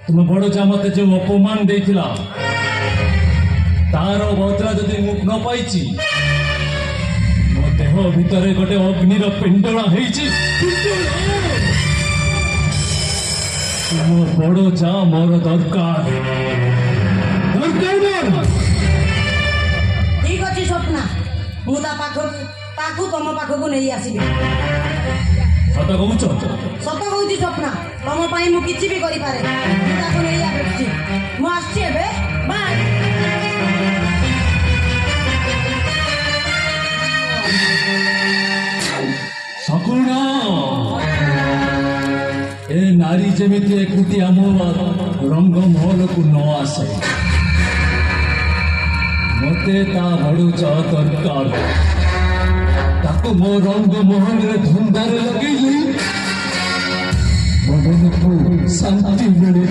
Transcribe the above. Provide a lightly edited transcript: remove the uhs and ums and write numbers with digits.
तुम बड़ चा मत जो अपमान देथिला तार बदला जदि मु न पाइछि मो देह भितर गोटे अग्निर पिंडला हेछि तुम बड़ चा मोर दरकार ठीक अच्छे स्वप्ना मुझा पाखु तुम पाखक नहीं आसबि सत कहूच सत कहूँ स्वप्ना तुम मुझे कि भी करें नहीं आसुची मुझे बाय सकुणा ए नारी जमीती एकुटिया मो रंग महल को न आसे मते ता बड़ुचा दरकार ताको मो रंग महल रे धुंधारे लगे मदन को शांति मिले।